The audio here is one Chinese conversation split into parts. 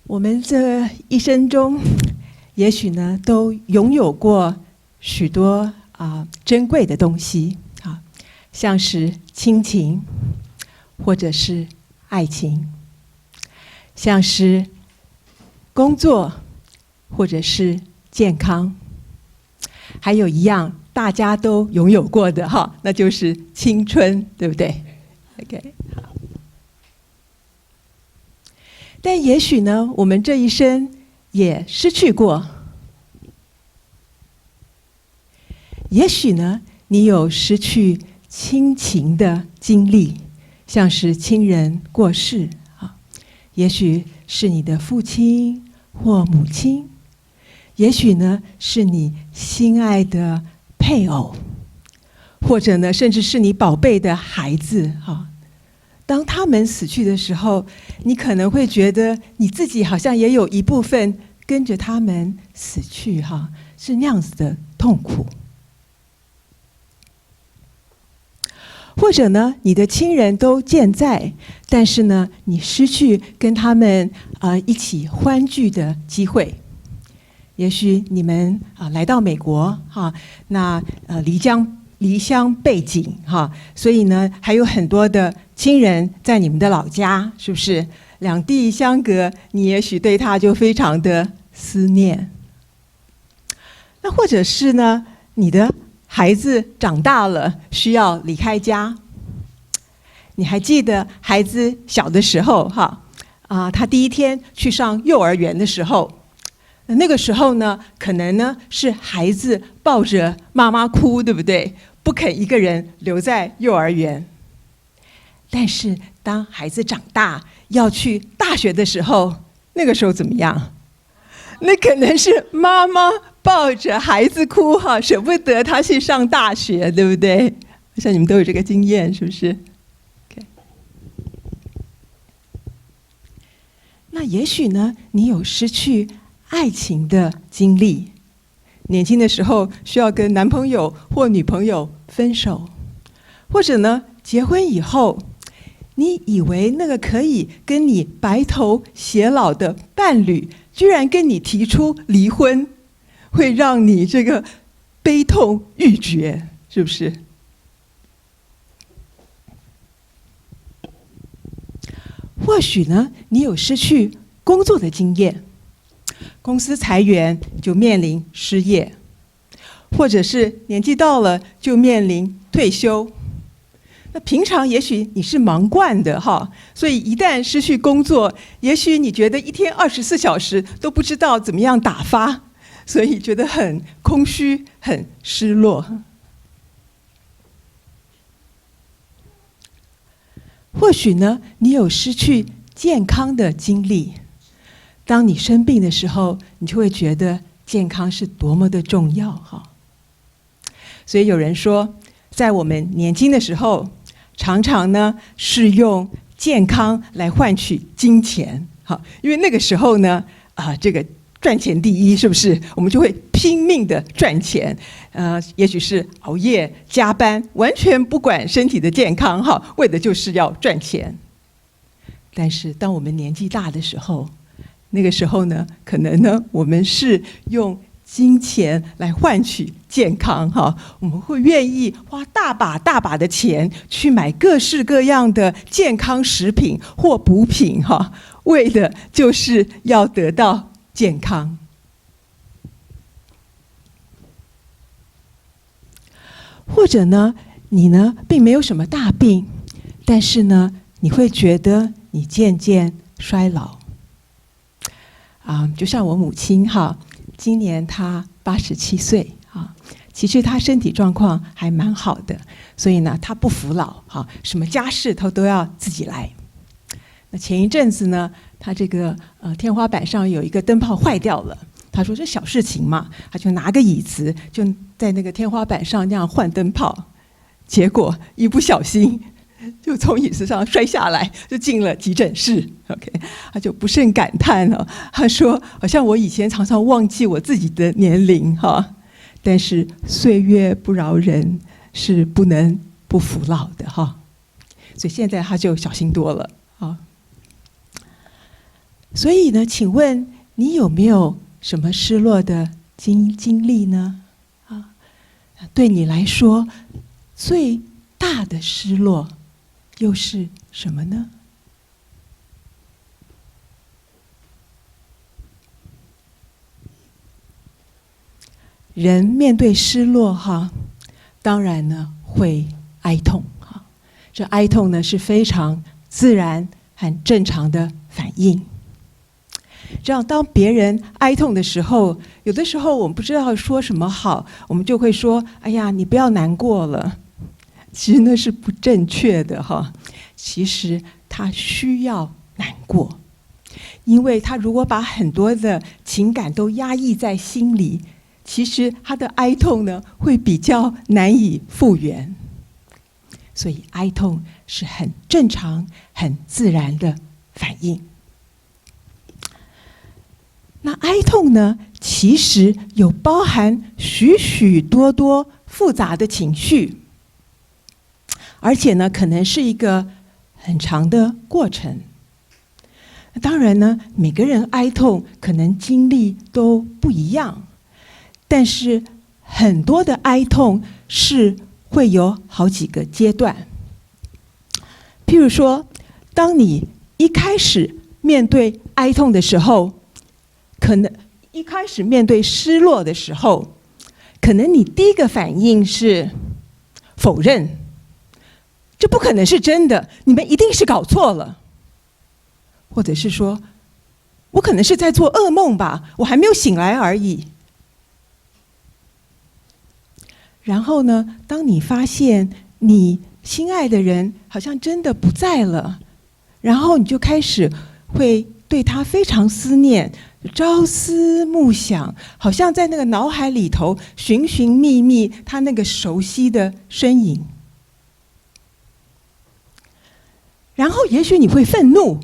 我们这一生中，也许呢都拥有过许多珍贵的东西啊，像是亲情，或者是爱情，像是工作，或者是健康，还有一样大家都拥有过的哈，那就是青春，对不对 ？OK， 好。但也许呢，我们这一生也失去过。也许呢，你有失去亲情的经历，像是亲人过世啊，也许是你的父亲或母亲，也许呢是你心爱的配偶，或者呢甚至是你宝贝的孩子啊。当他们死去的时候，你可能会觉得你自己好像也有一部分跟着他们死去哈，是那样子的痛苦。或者呢，你的亲人都健在，但是呢，你失去跟他们一起欢聚的机会。也许你们来到美国哈，那离乡背井哈，所以呢，还有很多的亲人在你们的老家，是不是？两地相隔，你也许对他就非常的思念。那或者是呢，你的孩子长大了，需要离开家。你还记得孩子小的时候哈他第一天去上幼儿园的时候，那个时候呢，可能呢是孩子抱着妈妈哭，对不对？不肯一个人留在幼儿园。但是当孩子长大要去大学的时候，那个时候怎么样？那可能是妈妈抱着孩子哭哈，舍不得他去上大学，对不对？我想你们都有这个经验，是不是？ Okay. 那也许呢，你有失去爱情的经历，年轻的时候需要跟男朋友或女朋友分手，或者呢，结婚以后，你以为那个可以跟你白头偕老的伴侣，居然跟你提出离婚，会让你这个悲痛欲绝，是不是？或许呢，你有失去工作的经验，公司裁员就面临失业，或者是年纪到了就面临退休。那平常也许你是忙惯的哈，所以一旦失去工作，也许你觉得一天24小时都不知道怎么样打发，所以觉得很空虚、很失落。或许呢，你有失去健康的经历。当你生病的时候，你就会觉得健康是多么的重要哈。所以有人说，在我们年轻的时候，常常呢是用健康来换取金钱，好，因为那个时候呢这个赚钱第一，是不是？我们就会拼命的赚钱，也许是熬夜加班，完全不管身体的健康哈，为的就是要赚钱。但是当我们年纪大的时候，那个时候呢，可能呢我们是用金钱来换取健康哈，我们会愿意花大把的钱去买各式各样的健康食品或补品哈，为的就是要得到健康。或者呢，你呢并没有什么大病，但是呢，你会觉得你渐渐衰老。就像我母亲哈，今年她87岁啊，其实她身体状况还蛮好的，所以呢，她不服老哈，什么家事她都要自己来。那前一阵子呢，她这个天花板上有一个灯泡坏掉了，她说这小事情嘛，她就拿个椅子就在那个天花板上那样换灯泡，结果一不小心就从椅子上摔下来，就进了急诊室。OK， 他就不胜感叹了。他说：“好像我以前常常忘记我自己的年龄哈，但是岁月不饶人，是不能不服老的哈。所以现在他就小心多了啊。所以呢，请问你有没有什么失落的经历呢？对你来说，最大的失落又是什么呢？人面对失落当然呢会哀痛这哀痛呢是非常自然和正常的反应。这样，当别人哀痛的时候，有的时候我们不知道说什么好，我们就会说：“哎呀，你不要难过了。”其实那是不正确的其实他需要难过，因为他如果把很多的情感都压抑在心里，其实他的哀痛呢会比较难以复原。所以哀痛是很正常、很自然的反应。那哀痛呢，其实有包含许许多多复杂的情绪，而且呢，可能是一个很长的过程。当然呢，每个人哀痛可能经历都不一样，但是很多的哀痛是会有好几个阶段。譬如说，当你一开始面对哀痛的时候，可能一开始面对失落的时候，可能你第一个反应是否认，这不可能是真的，你们一定是搞错了，或者是说，我可能是在做噩梦吧，我还没有醒来而已。然后呢，当你发现你心爱的人好像真的不在了，然后你就开始会对他非常思念，朝思暮想，好像在那个脑海里头寻寻觅觅他那个熟悉的身影。然后也许你会愤怒，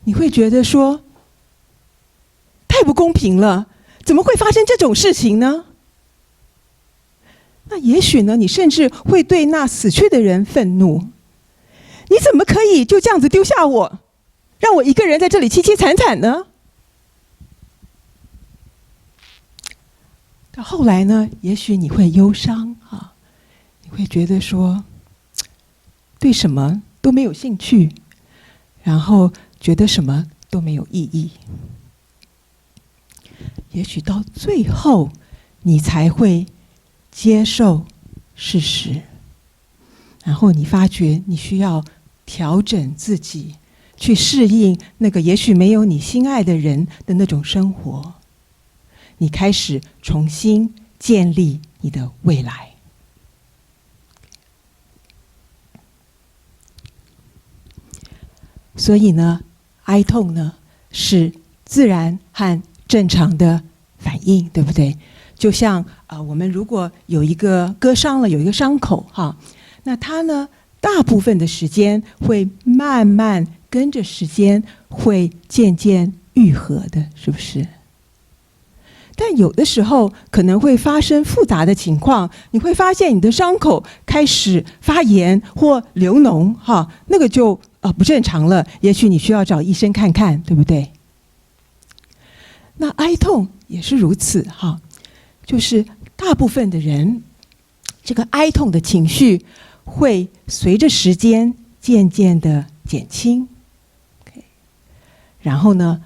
你会觉得说，太不公平了，怎么会发生这种事情呢？那也许呢，你甚至会对那死去的人愤怒，你怎么可以就这样子丢下我，让我一个人在这里凄凄惨惨呢？到后来呢，也许你会忧伤你会觉得说，对什么都没有兴趣，然后觉得什么都没有意义。也许到最后，你才会接受事实，然后你发觉你需要调整自己，去适应那个也许没有你心爱的人的那种生活。你开始重新建立你的未来。所以呢，哀痛呢是自然和正常的反应，对不对？就像我们如果有一个割伤了，有一个伤口那它呢大部分的时间会慢慢跟着时间会渐渐愈合的，是不是？但有的时候可能会发生复杂的情况，你会发现你的伤口开始发炎或流脓那个就不正常了，也许你需要找医生看看，对不对？那哀痛也是如此就是大部分的人，这个哀痛的情绪会随着时间渐渐的减轻。然后呢，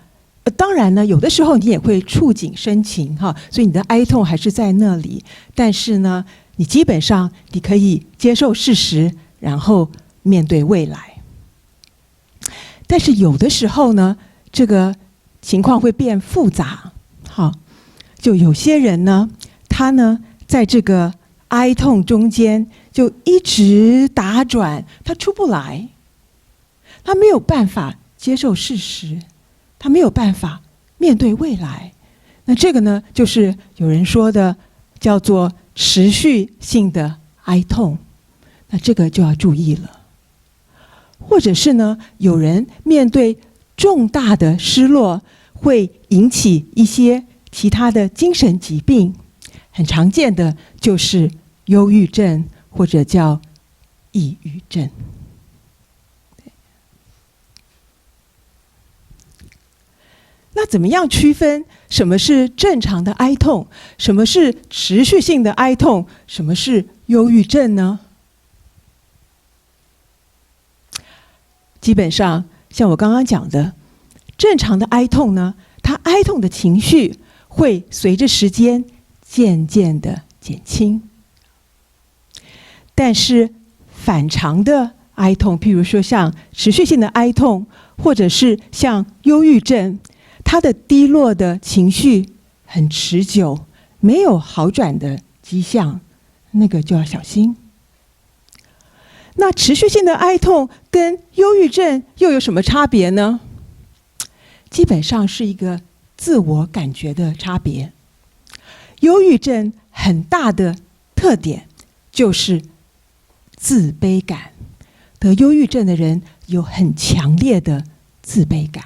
当然呢，有的时候你也会触景生情所以你的哀痛还是在那里，但是呢，你基本上你可以接受事实，然后面对未来。但是有的时候呢，这个情况会变复杂就有些人呢，他呢在这个哀痛中间就一直打转，他出不来，他没有办法接受事实，他没有办法面对未来。那这个呢，就是有人说的叫做持续性的哀痛，那这个就要注意了。或者是呢，有人面对重大的失落，会引起一些其他的精神疾病，很常见的就是忧郁症或者叫抑郁症。怎么样区分什么是正常的哀痛，什么是持续性的哀痛，什么是忧郁症呢？基本上，像我刚刚讲的，正常的哀痛呢，它哀痛的情绪会随着时间渐渐的减轻。但是反常的哀痛，譬如说像持续性的哀痛，或者是像忧郁症，它的低落的情绪很持久，没有好转的迹象，那个就要小心。那持续性的哀痛跟忧郁症又有什么差别呢？基本上是一个自我感觉的差别。忧郁症很大的特点就是自卑感，得忧郁症的人有很强烈的自卑感。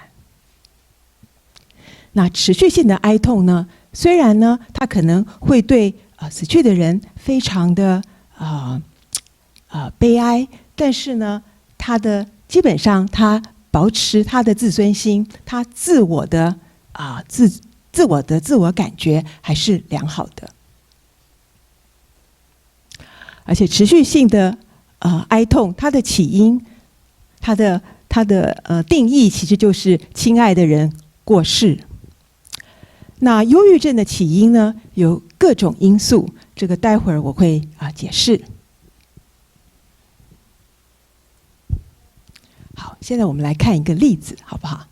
那持续性的哀痛呢，虽然呢，它可能会对死去的人非常的悲哀，但是呢，基本上他保持他的自尊心，他自我的自我感觉还是良好的。而且持续性的哀痛，它的起因，它的定义其实就是亲爱的人过世。那忧郁症的起因呢，有各种因素，这个待会儿我会解释。好，现在我们来看一个例子，好不好？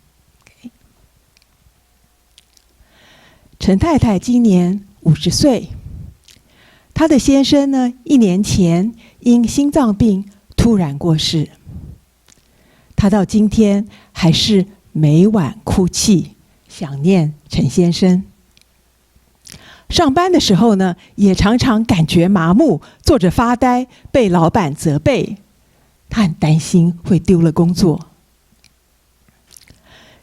陈太太今年50岁，她的先生呢，1年前因心脏病突然过世。她到今天还是每晚哭泣，想念陈先生。上班的时候呢，也常常感觉麻木，坐着发呆，被老板责备。她很担心会丢了工作。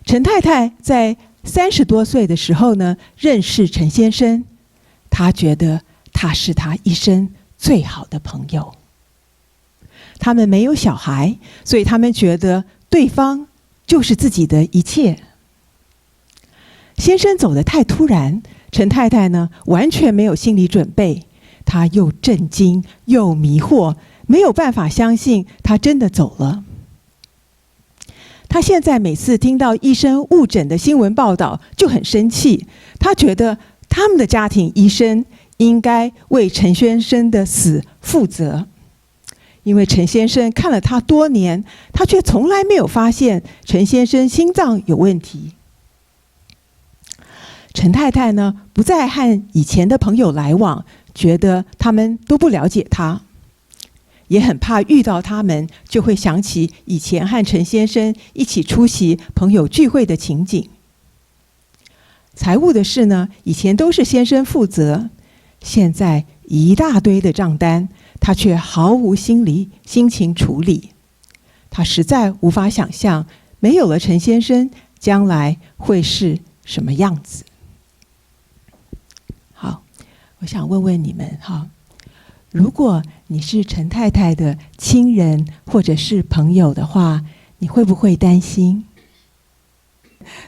陈太太在30多岁的时候呢，认识陈先生，她觉得他是她一生最好的朋友。他们没有小孩，所以他们觉得对方就是自己的一切。先生走得太突然，陈太太呢完全没有心理准备，她又震惊又迷惑，没有办法相信他真的走了。他现在每次听到医生误诊的新闻报道就很生气，他觉得他们的家庭医生应该为陈先生的死负责，因为陈先生看了他多年，他却从来没有发现陈先生心脏有问题。陈太太呢，不再和以前的朋友来往，觉得他们都不了解他。也很怕遇到他们，就会想起以前和陈先生一起出席朋友聚会的情景。财务的事呢，以前都是先生负责，现在一大堆的账单，他却毫无心情处理。他实在无法想象，没有了陈先生，将来会是什么样子。好，我想问问你们哈。如果你是陈太太的亲人或者是朋友的话，你会不会担心？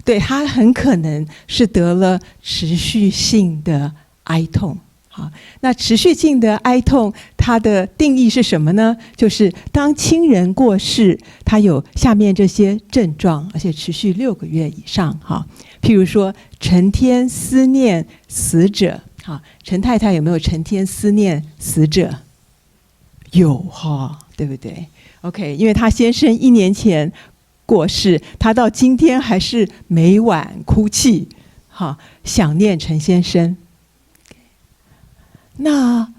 对，他很可能是得了持续性的哀痛。好，那持续性的哀痛，它的定义是什么呢？就是当亲人过世，他有下面这些症状，而且持续6个月以上。哈，譬如说成天思念死者。好，陈太太有没有成天思念死者？有哈，对不对 ？OK， 因为她先生1年前过世，她到今天还是每晚哭泣，哈，想念陈先生。那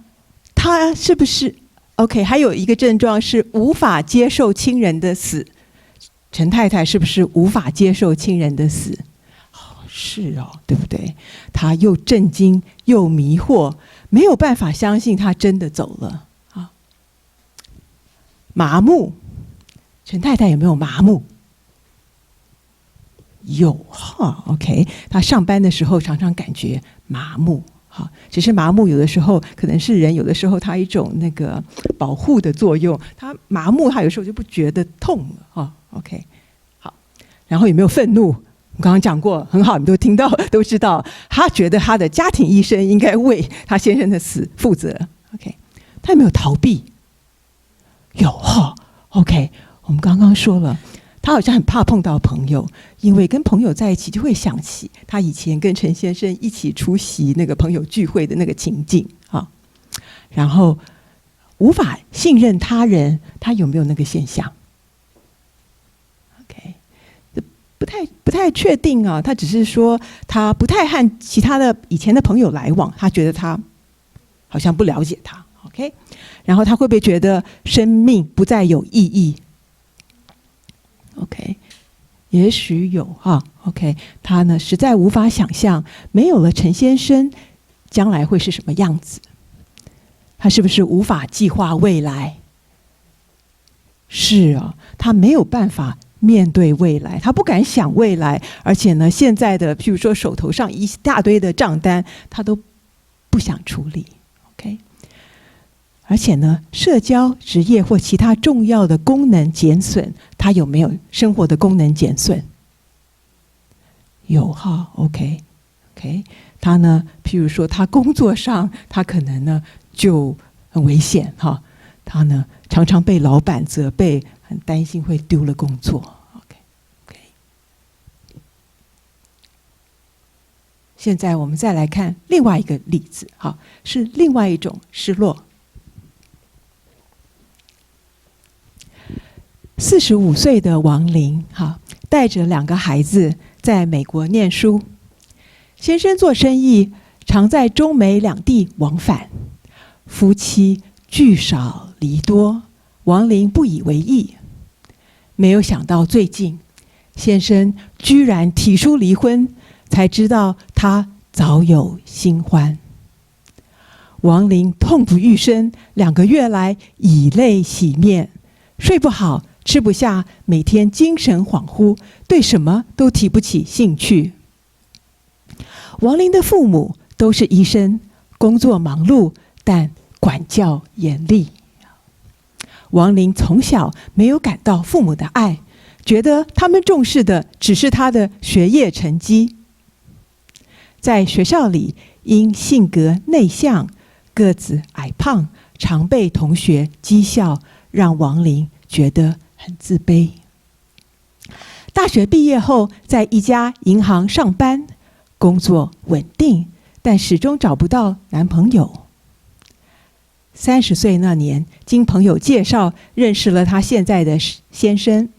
她是不是 OK？ 还有一个症状是无法接受亲人的死。陈太太是不是无法接受亲人的死？是哦，对不对？他又震惊又迷惑，没有办法相信他真的走了啊！麻木，陈太太有没有麻木？有哈 ，OK。他上班的时候常常感觉麻木，哈，只是麻木有的时候可能是人，有的时候他一种那个保护的作用，他麻木，他有时候就不觉得痛了哈 ，OK。好，然后有没有愤怒？我刚刚讲过，很好，你都听到都知道，他觉得他的家庭医生应该为他先生的死负责。OK， 他有没有逃避？有哈。OK， 我们刚刚说了，他好像很怕碰到朋友，因为跟朋友在一起就会想起他以前跟陈先生一起出席那个朋友聚会的那个情境啊。然后无法信任他人，他有没有那个现象 ？OK， 不太确定啊。他只是说他不太和其他的以前的朋友来往，他觉得他好像不了解他。OK， 然后他会不会觉得生命不再有意义 ？OK， 也许有哈。OK， 他呢实在无法想象没有了陈先生将来会是什么样子。他是不是无法计划未来？是啊，他没有办法面对未来，他不敢想未来，而且呢，现在的譬如说手头上一大堆的账单，他都不想处理。OK， 而且呢，社交、职业或其他重要的功能减损，他有没有生活的功能减损？有哈。OK， 他呢，譬如说他工作上，他可能呢就很危险哈。他呢常常被老板责备，很担心会丢了工作。OK， 现在我们再来看另外一个例子，哈，是另外一种失落。45岁的王林，哈，带着2个孩子在美国念书。先生做生意，常在中美两地往返，夫妻聚少离多，王林不以为意。没有想到最近，先生居然提出离婚，才知道他早有新欢。王林痛不欲生，2个月来以泪洗面，睡不好，吃不下，每天精神恍惚，对什么都提不起兴趣。王林的父母都是医生，工作忙碌，但管教严厉。王林从小没有感到父母的爱，觉得他们重视的只是他的学业成绩。在学校里，因性格内向、个子矮胖，常被同学讥笑，让王林觉得很自卑。大学毕业后，在一家银行上班，工作稳定，但始终找不到男朋友。30岁那年，经朋友介绍认识了他现在的先生。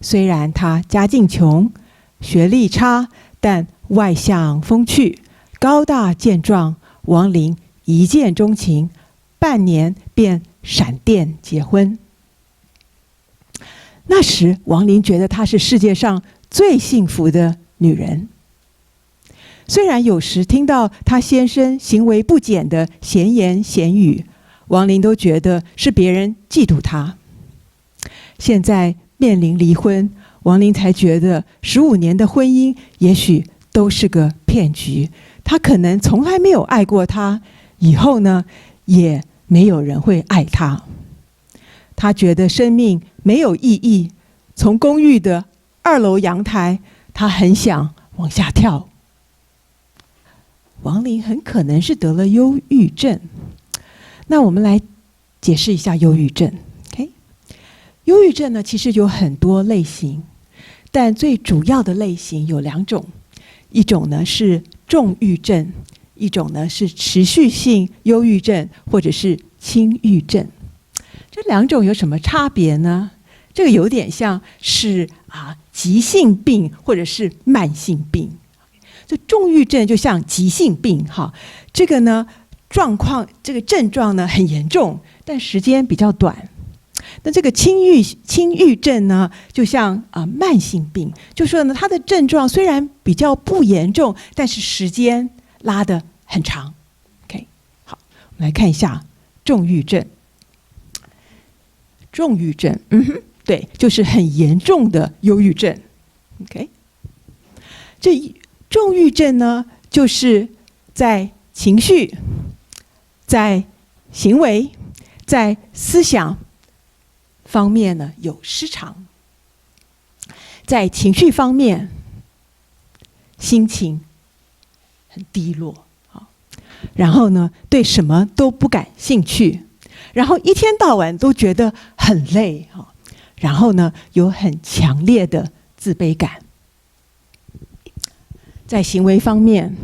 虽然他家境穷，学历差，但外向风趣，高大健壮。王林一见钟情，半年便闪电结婚。那时，王林觉得她是世界上最幸福的女人。虽然有时听到他先生行为不检的闲言闲语，王林都觉得是别人嫉妒他。现在面临离婚，王林才觉得15年的婚姻也许都是个骗局，他可能从来没有爱过他，以后呢，也没有人会爱他。他觉得生命没有意义，从公寓的2楼阳台，他很想往下跳。王林很可能是得了忧郁症。那我们来解释一下忧郁症。OK， 忧郁症呢，其实有很多类型，但最主要的类型有2种，一种呢是重郁症，一种呢是持续性忧郁症或者是轻郁症。这2种有什么差别呢？这个有点像是急性病或者是慢性病。这重郁症就像急性病哈，这个呢这个症状呢很严重，但时间比较短。那这个轻郁症呢，就像慢性病，就说呢它的症状虽然比较不严重，但是时间拉得很长。OK， 好，我们来看一下重郁症。重郁症，对，就是很严重的忧郁症。OK， 这重郁症呢，就是在情绪、在行为、在思想方面呢有失常。在情绪方面，心情很低落，然后呢，对什么都不感兴趣，然后一天到晚都觉得很累，然后呢，有很强烈的自卑感。在行为方面，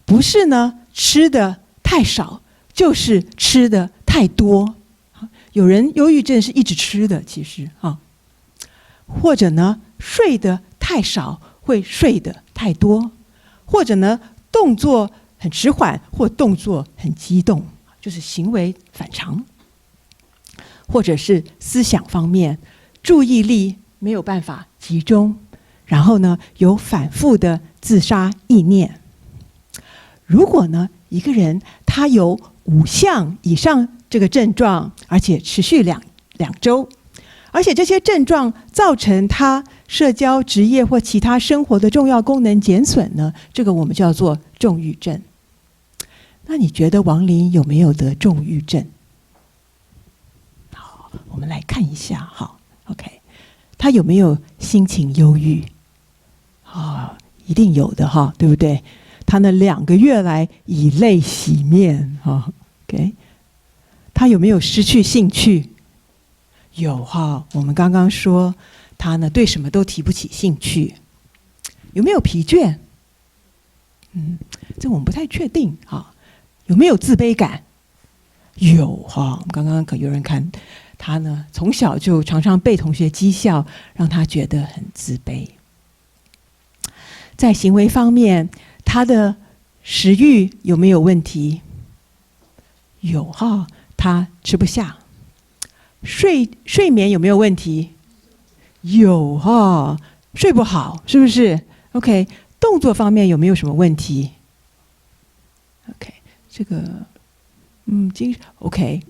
不是呢吃的太少，就是吃的太多。有人忧郁症是一直吃的，其实或者呢睡得太少，会睡得太多，或者呢动作很迟缓或动作很激动，就是行为反常。或者是思想方面，注意力没有办法集中，然后呢有反复的自杀意念。如果呢一个人他有5项以上这个症状，而且持续两周，而且这些症状造成他社交、职业或其他生活的重要功能减损呢，这个我们叫做重郁症。那你觉得王林有没有得重郁症？好，我们来看一下。好 ，OK， 他有没有心情忧郁？一定有的哈，对不对？他那2个月来以泪洗面，OK， 他有没有失去兴趣？有哈，我们刚刚说他呢对什么都提不起兴趣。有没有疲倦？这我们不太确定哈。有没有自卑感？有哈，刚刚可有人看他呢，从小就常常被同学讥笑，让他觉得很自卑。在行为方面，他的食欲有没有问题？有哈，他吃不下。睡眠有没有问题？有哈，睡不好，是不是 ？OK， 动作方面有没有什么问题 ？OK， 这个，OK，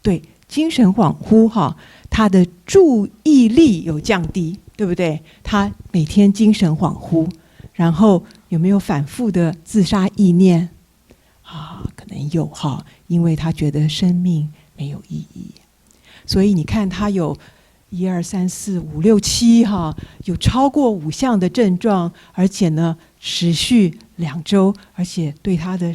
对，精神恍惚哈，他的注意力有降低，对不对？他每天精神恍惚，然后有没有反复的自杀意念？可能有哈，因为他觉得生命没有意义。所以你看，他有1、2、3、4、5、6、7哈，有超过5项的症状，而且呢持续2周，而且对他的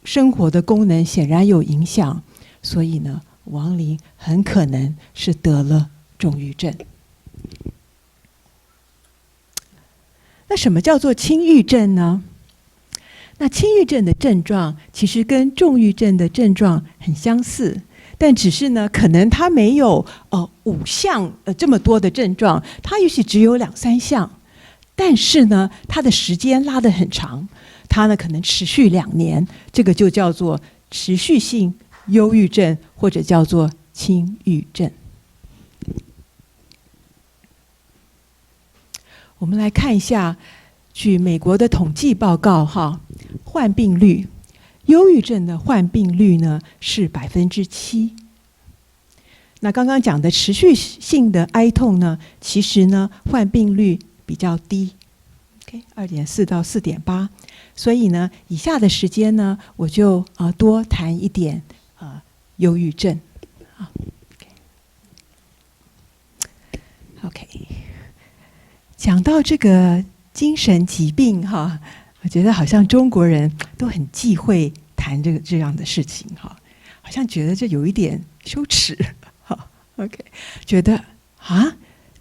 生活的功能显然有影响。所以呢，王林很可能是得了重郁症。那什么叫做轻郁症呢？那轻郁症的症状其实跟重郁症的症状很相似。但只是呢，可能他没有5项这么多的症状，他也许只有2、3项，但是呢，他的时间拉得很长，他呢可能持续2年，这个就叫做持续性忧郁症，或者叫做轻郁症。我们来看一下，据美国的统计报告患病率。忧郁症的患病率呢是7%。那刚刚讲的持续性的哀痛呢，其实呢患病率比较低 ，2.4 到4.8。所以呢，以下的时间呢，我就多谈一点忧郁症。OK， 讲到这个精神疾病我觉得好像中国人都很忌讳谈这样的事情好像觉得这有一点羞耻OK， 觉得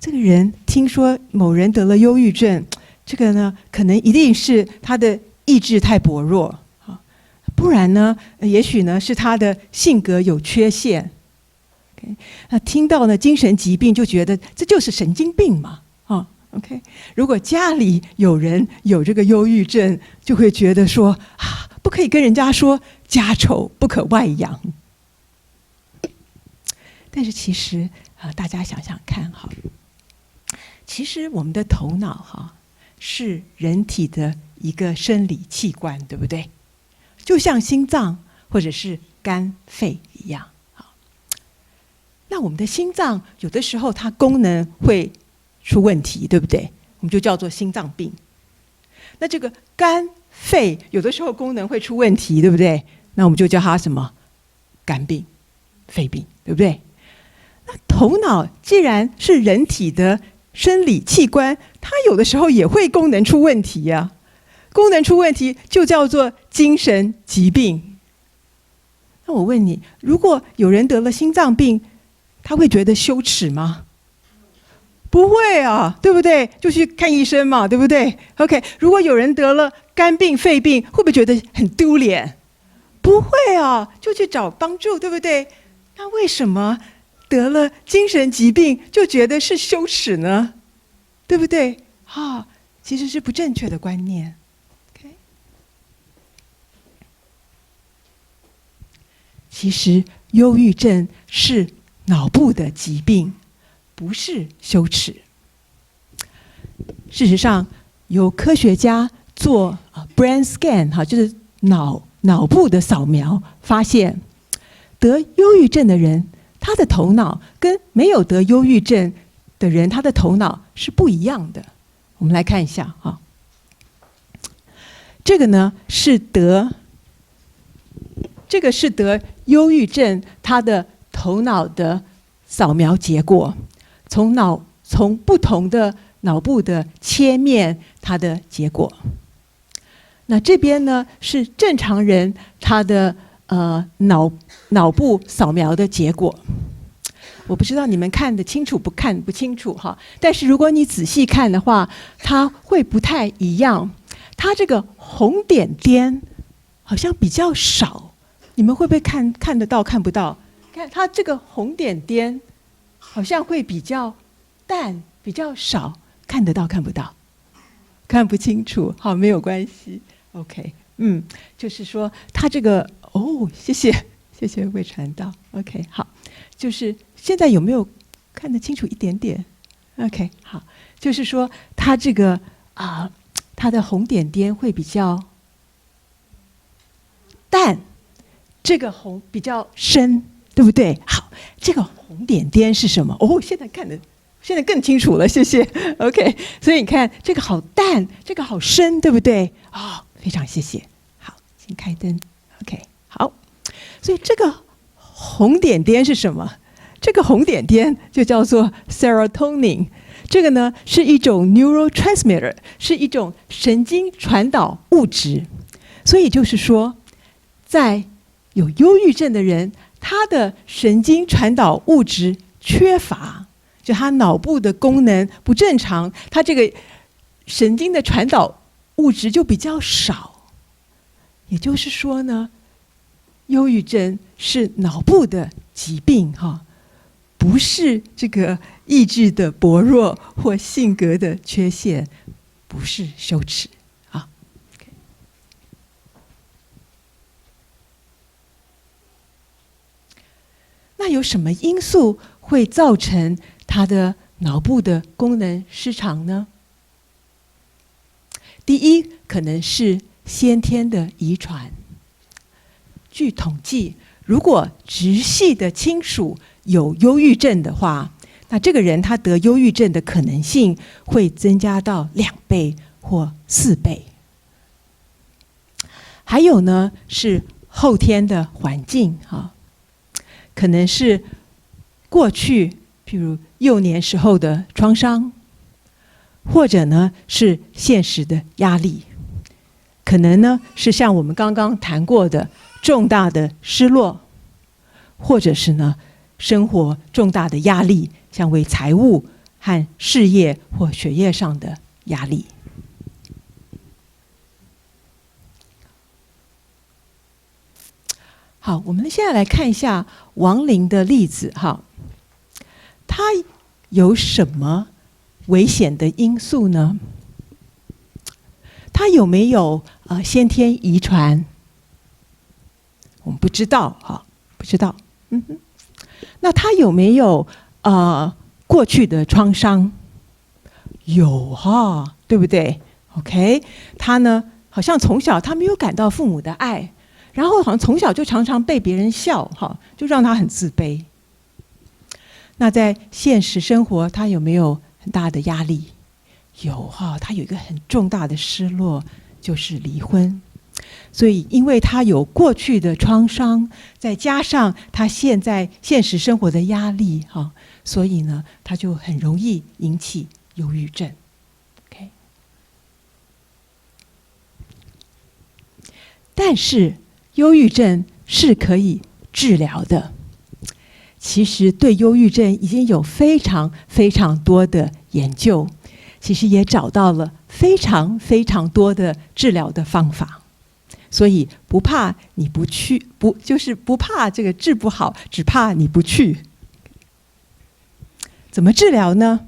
这个人听说某人得了忧郁症，这个呢可能一定是他的意志太薄弱不然呢也许呢是他的性格有缺陷。那听到呢精神疾病就觉得这就是神经病嘛OK， 如果家里有人有这个忧郁症，就会觉得说不可以跟人家说家丑不可外扬。但是其实大家想想看其实我们的头脑是人体的一个生理器官，对不对？就像心脏或者是肝、肺一样。那我们的心脏有的时候它功能会出问题，对不对？我们就叫做心脏病。那这个肝、肺有的时候功能会出问题，对不对？那我们就叫它什么？肝病、肺病，对不对？那头脑既然是人体的生理器官，它有的时候也会功能出问题呀。功能出问题就叫做精神疾病。那我问你，如果有人得了心脏病，他会觉得羞耻吗？不会啊，对不对？就去看医生嘛，对不对 ？OK， 如果有人得了肝病、肺病，会不会觉得很丢脸？不会啊，就去找帮助，对不对？那为什么得了精神疾病就觉得是羞耻呢？对不对？其实是不正确的观念。OK， 其实忧郁症是脑部的疾病。不是羞耻。事实上，有科学家做brain scan 就是脑部的扫描，发现得忧郁症的人，他的头脑跟没有得忧郁症的人，他的头脑是不一样的。我们来看一下啊，这个是得忧郁症他的头脑的扫描结果。从不同的脑部的切面，它的结果。那这边是正常人他的脑部扫描的结果。我不知道你们看得清楚不清楚哈？但是如果你仔细看的话，它会不太一样。它这个红点点好像比较少，你们会不会看得到看不到？看它这个红点点。好像会比较淡，比较少，看得到看不到，看不清楚。好，没有关系。OK， 就是说他这个谢谢魏传道。OK， 好，就是现在有没有看得清楚一点点 ？OK， 好，就是说他这个他的红点点会比较淡，这个红比较深。对不对？好，这个红点点是什么？现在更清楚了，谢谢。OK， 所以你看，这个好淡，这个好深，对不对？非常谢谢。好，请开灯。OK， 好。所以这个红点点是什么？这个红点点就叫做 serotonin。这个是一种 neurotransmitter， 是一种神经传导物质。所以就是说，在有忧郁症的人，他的神经传导物质缺乏，就他脑部的功能不正常，他这个神经的传导物质就比较少。也就是说忧郁症是脑部的疾病不是这个意志的薄弱或性格的缺陷，不是羞耻。那有什么因素会造成他的脑部的功能失常呢？第一，可能是先天的遗传。据统计，如果直系的亲属有忧郁症的话，那这个人他得忧郁症的可能性会增加到2倍或4倍。还有是后天的环境可能是过去，譬如幼年时候的创伤，或者是现实的压力，可能是像我们刚刚谈过的重大的失落，或者是生活重大的压力，像为财务和事业或学业上的压力。好，我们现在来看一下王林的例子他有什么危险的因素呢？他有没有先天遗传？我们不知道不知道。那他有没有过去的创伤？有对不对 ？OK， 他好像从小他没有感到父母的爱。然后好像从小就常常被别人笑就让他很自卑。那在现实生活，他有没有很大的压力？有他有一个很重大的失落，就是离婚。所以因为他有过去的创伤，再加上他现实生活的压力所以他就很容易引起忧郁症。OK， 但是忧郁症是可以治疗的。其实对忧郁症已经有非常非常多的研究，其实也找到了非常非常多的治疗的方法。所以不怕你不去，就是不怕这个治不好，只怕你不去。怎么治疗呢？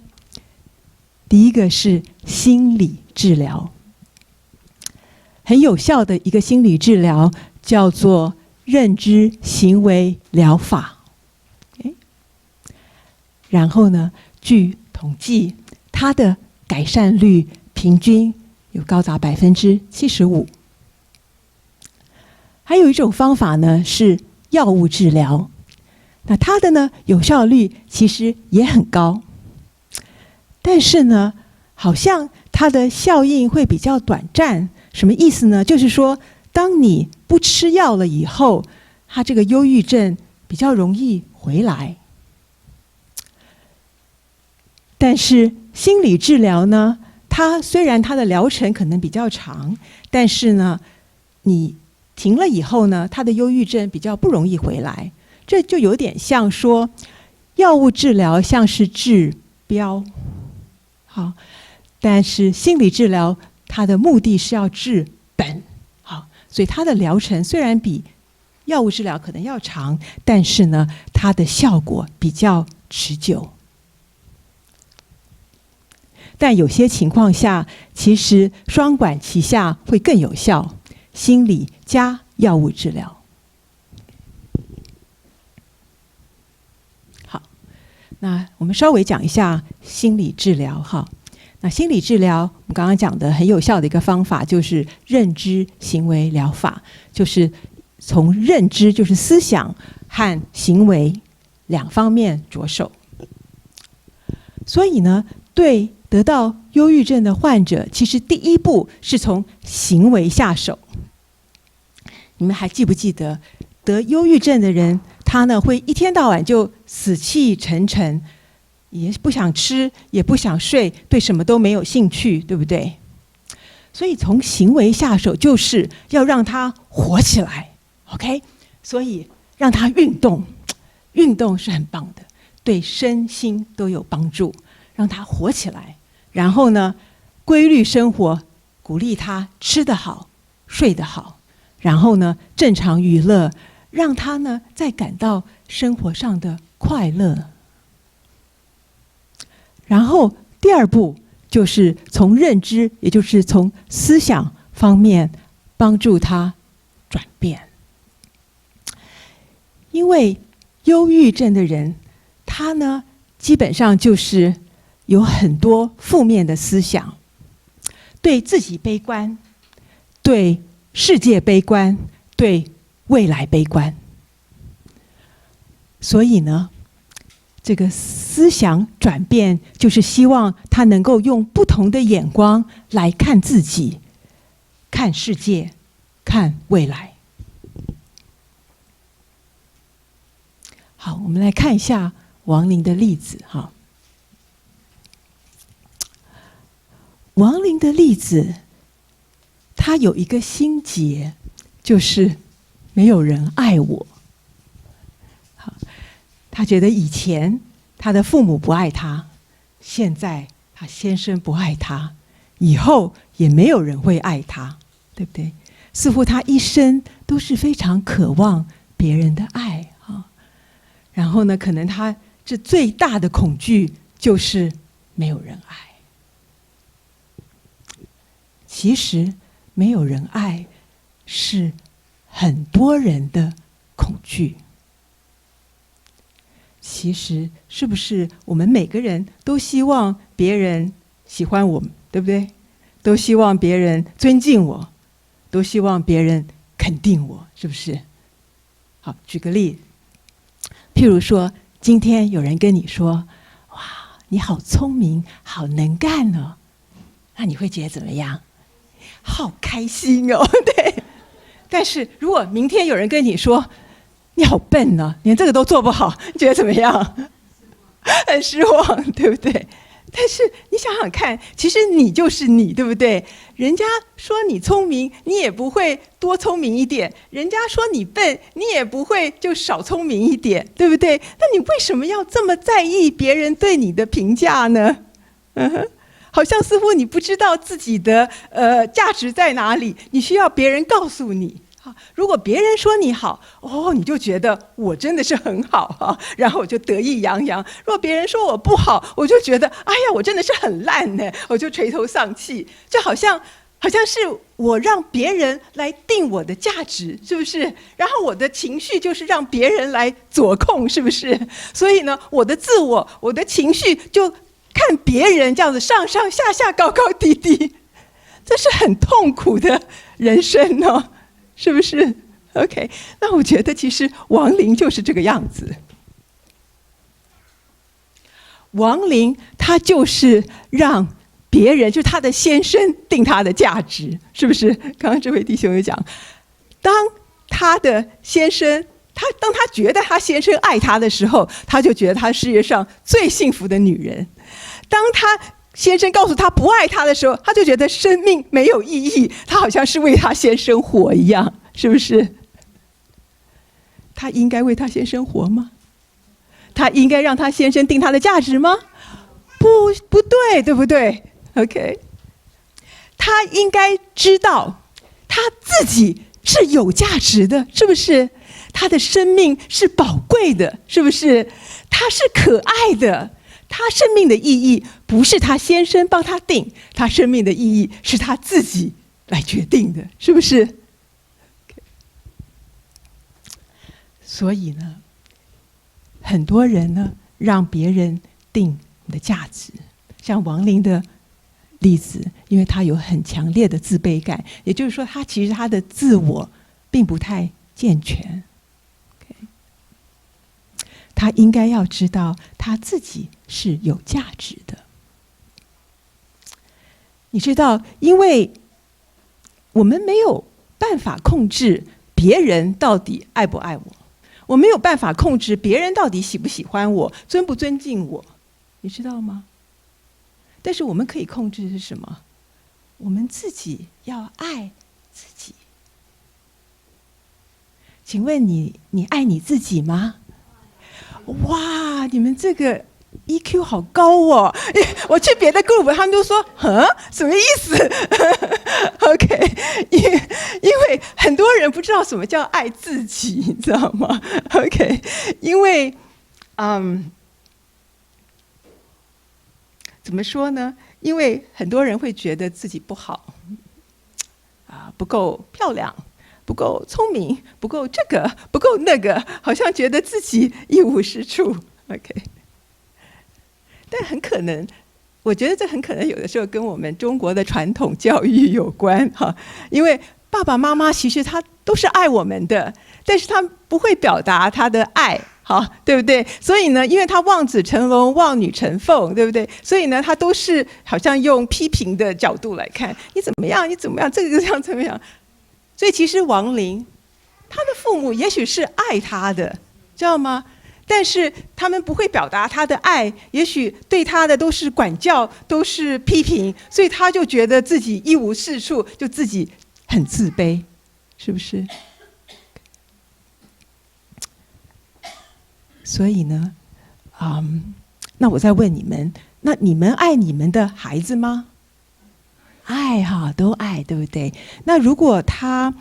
第一个是心理治疗，很有效的一个心理治疗叫做认知行为疗法。然后呢，据统计，它的改善率平均有高达75%。还有一种方法呢是药物治疗，那它的呢有效率其实也很高，但是呢，好像它的效应会比较短暂。什么意思呢？就是说，当你不吃药了以后，它这个忧郁症比较容易回来。但是心理治疗呢，它虽然它的疗程可能比较长，但是呢，你停了以后呢，它的忧郁症比较不容易回来。这就有点像说，药物治疗像是治标，好，但是心理治疗它的目的是要治本，好，所以它的疗程虽然比药物治疗可能要长，但是呢，它的效果比较持久。但有些情况下，其实双管齐下会更有效，心理加药物治疗。好，那我们稍微讲一下心理治疗哈。那心理治疗，我们刚刚讲的很有效的一个方法就是认知行为疗法，就是从认知，就是思想和行为两方面着手。所以呢，对得到忧郁症的患者，其实第一步是从行为下手。你们还记不记得，得忧郁症的人，他呢会一天到晚就死气沉沉，也不想吃，也不想睡，对什么都没有兴趣，对不对？所以从行为下手，就是要让他活起来 ，OK？ 所以让他运动，运动是很棒的，对身心都有帮助，让他活起来。然后呢，规律生活，鼓励他吃得好，睡得好，然后呢，正常娱乐，让他呢再感到生活上的快乐。然后第二步就是从认知，也就是从思想方面帮助他转变。因为忧郁症的人，他呢基本上就是有很多负面的思想，对自己悲观，对世界悲观，对未来悲观。所以呢，这个思想转变就是希望他能够用不同的眼光来看自己，看世界，看未来。好，我们来看一下王林的例子哈。王林的例子，他有一个心结，就是没有人爱我。好，他觉得以前他的父母不爱他，现在他先生不爱他，以后也没有人会爱他，对不对？似乎他一生都是非常渴望别人的爱啊。然后呢，可能他这最大的恐惧就是没有人爱。其实没有人爱是很多人的恐惧。其实是不是我们每个人都希望别人喜欢我们，对不对？都希望别人尊敬我，都希望别人肯定我，是不是？好，举个例，譬如说今天有人跟你说，哇，你好聪明，好能干哦，那你会觉得怎么样？好开心哦，对。但是如果明天有人跟你说，你好笨呢，连这个都做不好，你觉得怎么样？很失望，对不对？但是你想想看，其实你就是你，对不对？人家说你聪明，你也不会多聪明一点；人家说你笨，你也不会就少聪明一点，对不对？那你为什么要这么在意别人对你的评价呢？好像似乎你不知道自己的价值在哪里，你需要别人告诉你。如果别人说你好，你就觉得我真的是很好然后我就得意洋洋；如果别人说我不好，我就觉得哎呀，我真的是很烂呢，我就垂头丧气，就好像是我让别人来定我的价值，是不是？然后我的情绪就是让别人来左控，是不是？所以呢，我的自我、我的情绪就看别人这样子上上下下、高高低低，这是很痛苦的人生哦。是不是 ？OK， 那我觉得其实王林就是这个样子。王林他就是让别人，就是他的先生定他的价值，是不是？刚刚这位弟兄有讲，当他的先生，当他觉得他先生爱他的时候，他就觉得他是世界上最幸福的女人；当他先生告诉他不爱他的时候，他就觉得生命没有意义，他好像是为他先生活一样，是不是？他应该为他先生活吗？他应该让他先生定他的价值吗？不对，对不对 ？OK， 他应该知道他自己是有价值的，是不是？他的生命是宝贵的，是不是？他是可爱的。他生命的意义不是他先生帮他定，他生命的意义是他自己来决定的，是不是？所以呢，很多人呢让别人定你的价值，像王林的例子，因为他有很强烈的自卑感，也就是说，其实他的自我并不太健全。他应该要知道他自己是有价值的。你知道，因为我们没有办法控制别人到底爱不爱我，我没有办法控制别人到底喜不喜欢我，尊不尊敬我，你知道吗？但是我们可以控制的是什么？我们自己要爱自己。请问你爱你自己吗？哇，你们这个 EQ 好高哦！我去别的 group， 他们都说，什么意思？OK， 因为很多人不知道什么叫爱自己，你知道吗 ？OK， 因为，怎么说呢？因为很多人会觉得自己不好，不够漂亮。不够聪明，不够这个，不够那个，好像觉得自己一无是处。OK， 但很可能，我觉得这很可能有的时候跟我们中国的传统教育有关哈。因为爸爸妈妈其实他都是爱我们的，但是他不会表达他的爱，好，对不对？所以呢，因为他望子成龙，望女成凤，对不对？所以呢，他都是好像用批评的角度来看你怎么样，你怎么样，这个这样怎么样。所以其实王林，他的父母也许是爱他的，知道吗？但是他们不会表达他的爱，也许对他的都是管教，都是批评，所以他就觉得自己一无是处，就自己很自卑，是不是？所以呢，那我再问你们，那你们爱你们的孩子吗？爱哈，都爱，对不对？那如果她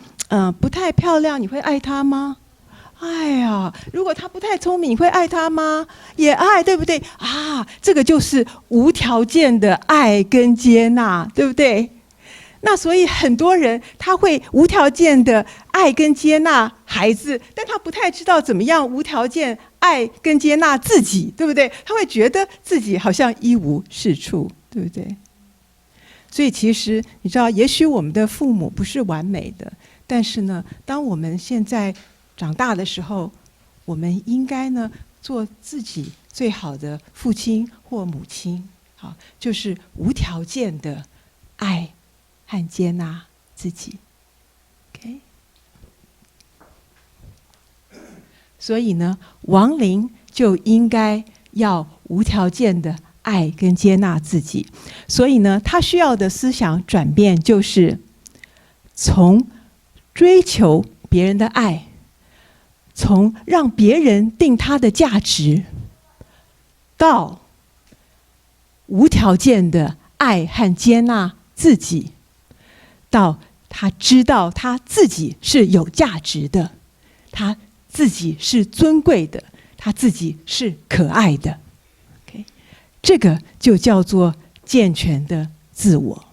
不太漂亮，你会爱她吗？爱呀。如果她不太聪明，你会爱她吗？也爱，对不对？这个就是无条件的爱跟接纳，对不对？那所以很多人他会无条件的爱跟接纳孩子，但他不太知道怎么样无条件爱跟接纳自己，对不对？他会觉得自己好像一无是处，对不对？所以其实你知道，也许我们的父母不是完美的，但是呢，当我们现在长大的时候，我们应该呢做自己最好的父亲或母亲，好，就是无条件的爱和接纳自己。OK， 所以呢，王林就应该要无条件的爱跟接纳自己。所以呢，他需要的思想转变就是从追求别人的爱，从让别人定他的价值，到无条件的爱和接纳自己，到他知道他自己是有价值的，他自己是尊贵的，他自己是可爱的。Okay? 这个就叫做健全的自我。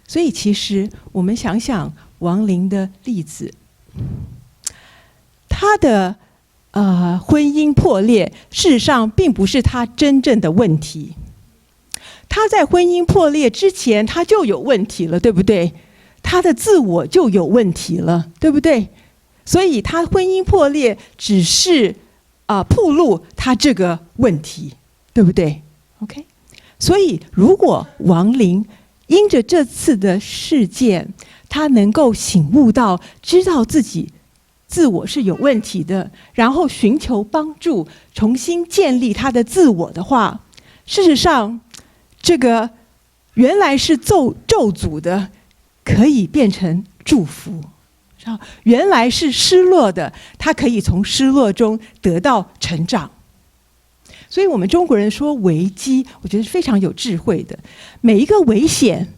所以其实我们想想王林的例子，他的婚姻破裂，事实上并不是他真正的问题。他在婚姻破裂之前，他就有问题了，对不对？他的自我就有问题了，对不对？所以他婚姻破裂只是暴露他这个问题，对不对 ？OK。所以如果王林因着这次的事件，他能够醒悟到，知道自己自我是有问题的，然后寻求帮助，重新建立他的自我的话，事实上，这个原来是咒诅的，可以变成祝福；原来是失落的，他可以从失落中得到成长。所以我们中国人说危机，我觉得是非常有智慧的。每一个危险，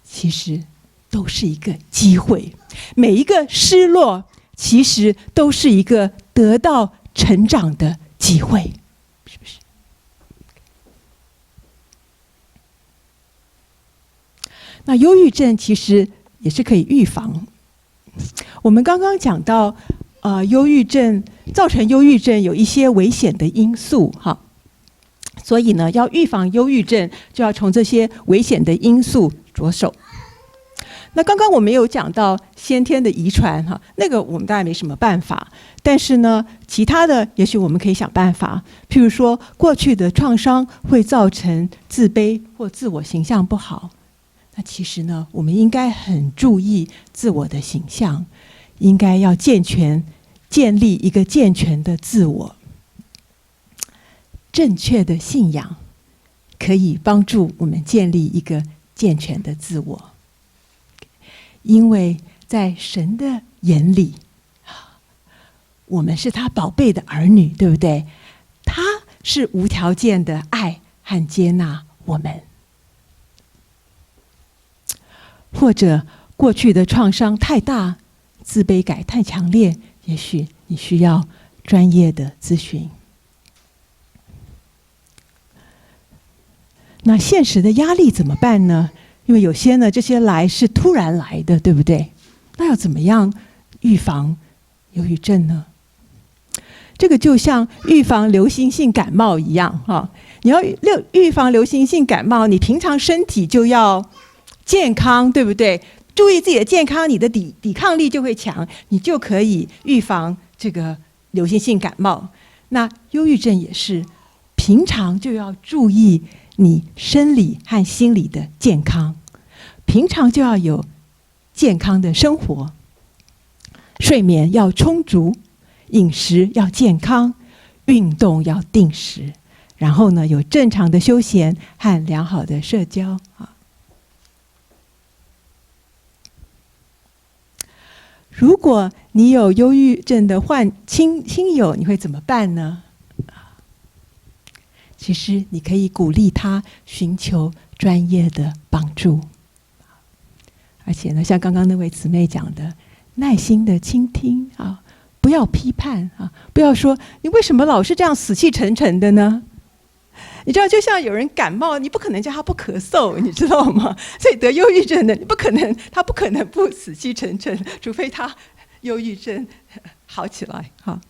其实都是一个机会；每一个失落，其实都是一个得到成长的机会，是不是？那忧郁症其实也是可以预防。我们刚刚讲到，忧郁症造成忧郁症有一些危险的因素，哈。所以呢，要预防忧郁症，就要从这些危险的因素着手。那刚刚我们有讲到先天的遗传，哈，那个我们当然没什么办法。但是呢，其他的也许我们可以想办法。譬如说，过去的创伤会造成自卑或自我形象不好。那其实呢，我们应该很注意自我的形象，应该要建立一个健全的自我。正确的信仰可以帮助我们建立一个健全的自我，因为在神的眼里，我们是他宝贝的儿女，对不对？他是无条件的爱和接纳我们。或者过去的创伤太大，自卑感太强烈，也许你需要专业的咨询。那现实的压力怎么办呢？因为有些呢，这些来是突然来的，对不对？那要怎么样预防忧郁症呢？这个就像预防流行性感冒一样，哈。你要预防流行性感冒，你平常身体就要健康，对不对？注意自己的健康，你的抵抗力就会强，你就可以预防这个流行性感冒。那忧郁症也是，平常就要注意你生理和心理的健康，平常就要有健康的生活，睡眠要充足，饮食要健康，运动要定时，然后呢，有正常的休闲和良好的社交啊。如果你有忧郁症的亲友，你会怎么办呢？其实你可以鼓励他寻求专业的帮助，而且呢，像刚刚那位姊妹讲的，耐心的倾听啊，不要批判啊，不要说你为什么老是这样死气沉沉的呢？你知道，就像有人感冒，你不可能叫他不咳嗽，你知道吗？所以得忧郁症的，他不可能不死气沉沉，除非他忧郁症好起来哈。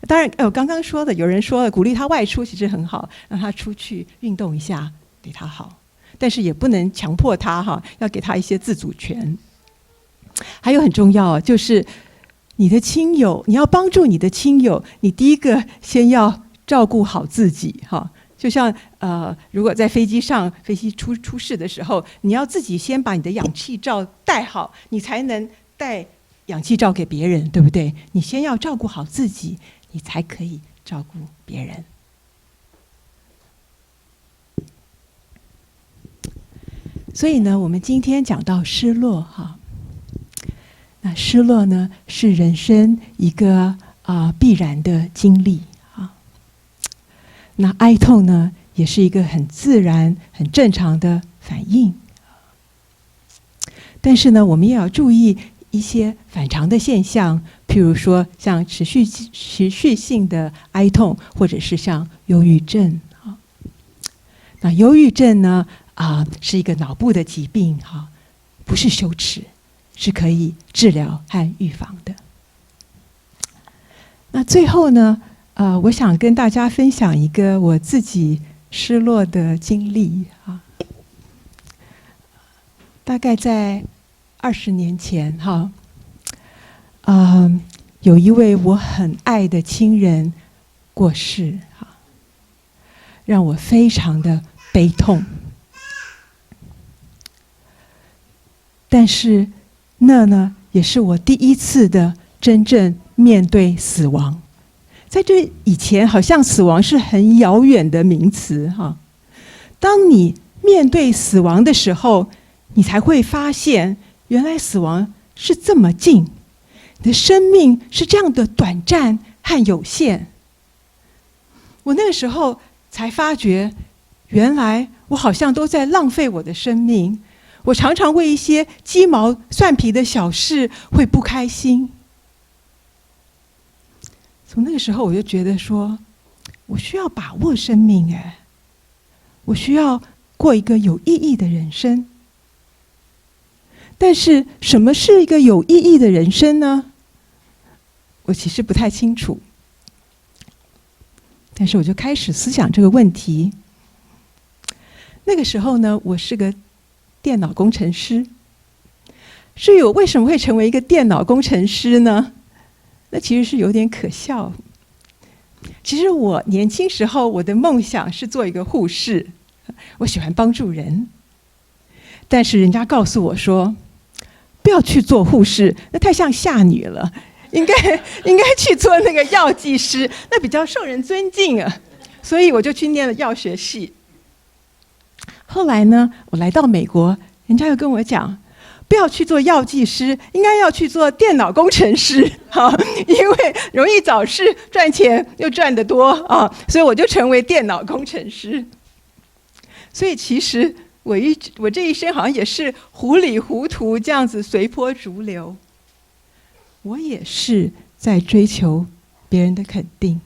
当然，我刚刚说的，有人说了，鼓励他外出其实很好，让他出去运动一下，对他好。但是也不能强迫他哈，要给他一些自主权。还有很重要，就是你的亲友，你要帮助你的亲友，你第一个先要照顾好自己哈。就像如果在飞机上，飞机出事的时候，你要自己先把你的氧气罩戴好，你才能带氧气罩给别人，对不对？你先要照顾好自己，你才可以照顾别人。所以呢，我们今天讲到失落哈，那失落呢是人生一个必然的经历啊。那哀痛呢，也是一个很自然、很正常的反应。但是呢，我们也要注意一些反常的现象，譬如说像持续性的哀痛，或者是像忧郁症啊。那忧郁症呢，是一个脑部的疾病哈，不是羞耻，是可以治疗和预防的。那最后呢，我想跟大家分享一个我自己失落的经历啊。大概在20年前哈，有一位我很爱的亲人过世哈，让我非常的悲痛。但是那呢，也是我第一次的真正面对死亡。在这以前，好像死亡是很遥远的名词哈。当你面对死亡的时候，你才会发现，原来死亡是这么近，你的生命是这样的短暂和有限。我那个时候才发觉，原来我好像都在浪费我的生命。我常常为一些鸡毛蒜皮的小事会不开心。从那个时候，我就觉得说，我需要把握生命，我需要过一个有意义的人生。但是，什么是一个有意义的人生呢？我其实不太清楚。但是，我就开始思想这个问题。那个时候呢，我是个电脑工程师。至于我为什么会成为一个电脑工程师呢？那其实是有点可笑。其实我年轻时候，我的梦想是做一个护士，我喜欢帮助人。但是人家告诉我说，不要去做护士，那太像下女了，应该去做那个药剂师，那比较受人尊敬啊。所以我就去念了药学系。后来呢，我来到美国，人家又跟我讲，不要去做药剂师，应该要去做电脑工程师啊，因为容易找事，赚钱又赚得多啊，所以我就成为电脑工程师。所以其实我这一生好像也是糊里糊涂这样子随波逐流。我也是在追求别人的肯定，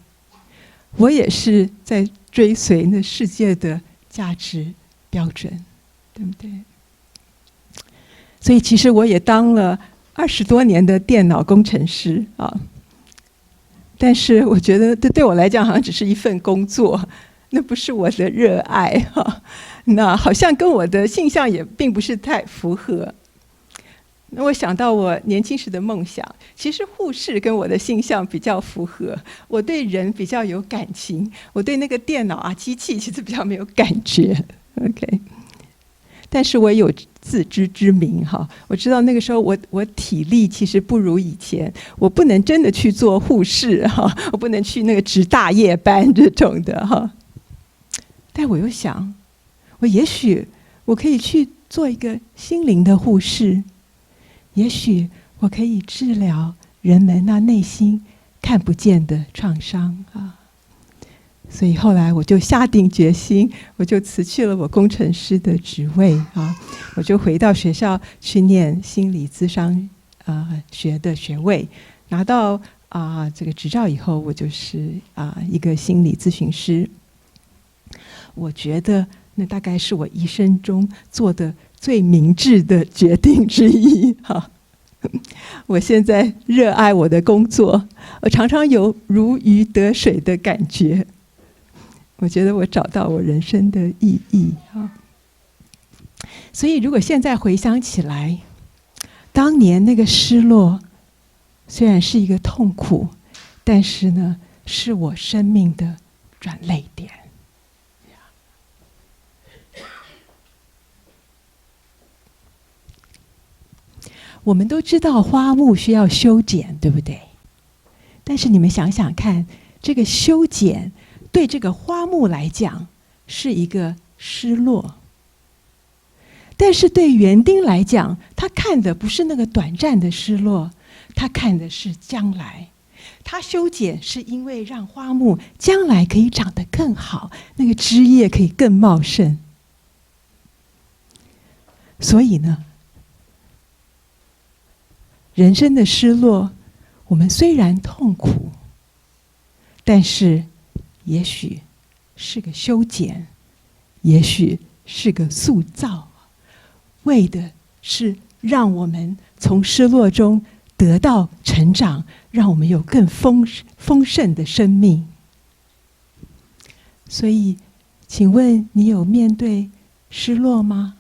我也是在追随那世界的价值标准，对不对？所以其实我也当了20多年的电脑工程师啊，但是我觉得这对我来讲好像只是一份工作，那不是我的热爱哈，那好像跟我的性向也并不是太符合。那我想到我年轻时的梦想，其实护士跟我的性向比较符合，我对人比较有感情，我对那个电脑机器其实比较没有感觉。OK， 但是我有自知之明哈，我知道那个时候我体力其实不如以前，我不能真的去做护士哈，我不能去那个值大夜班这种的哈。但我又想，也许我可以去做一个心灵的护士，也许我可以治疗人们那内心看不见的创伤啊。所以后来我就下定决心，我就辞去了我工程师的职位啊，我就回到学校去念心理咨商学的学位，拿到这个执照以后，我就是一个心理咨询师。我觉得那大概是我一生中做的最明智的决定之一哈。我现在热爱我的工作，我常常有如鱼得水的感觉。我觉得我找到我人生的意义啊。所以如果现在回想起来，当年那个失落虽然是一个痛苦，但是呢，是我生命的转捩点。我们都知道花木需要修剪，对不对？但是你们想想看，这个修剪对这个花木来讲是一个失落，但是对园丁来讲，他看的不是那个短暂的失落，他看的是将来。他修剪是因为让花木将来可以长得更好，那个枝叶可以更茂盛。所以呢，人生的失落，我们虽然痛苦，但是也许是个修剪，也许是个塑造，为的是让我们从失落中得到成长，让我们有更丰盛的生命。所以，请问你有面对失落吗？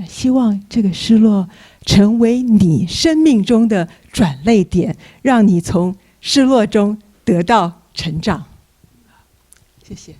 希望这个失落成为你生命中的转捩点，让你从失落中得到成长。谢谢。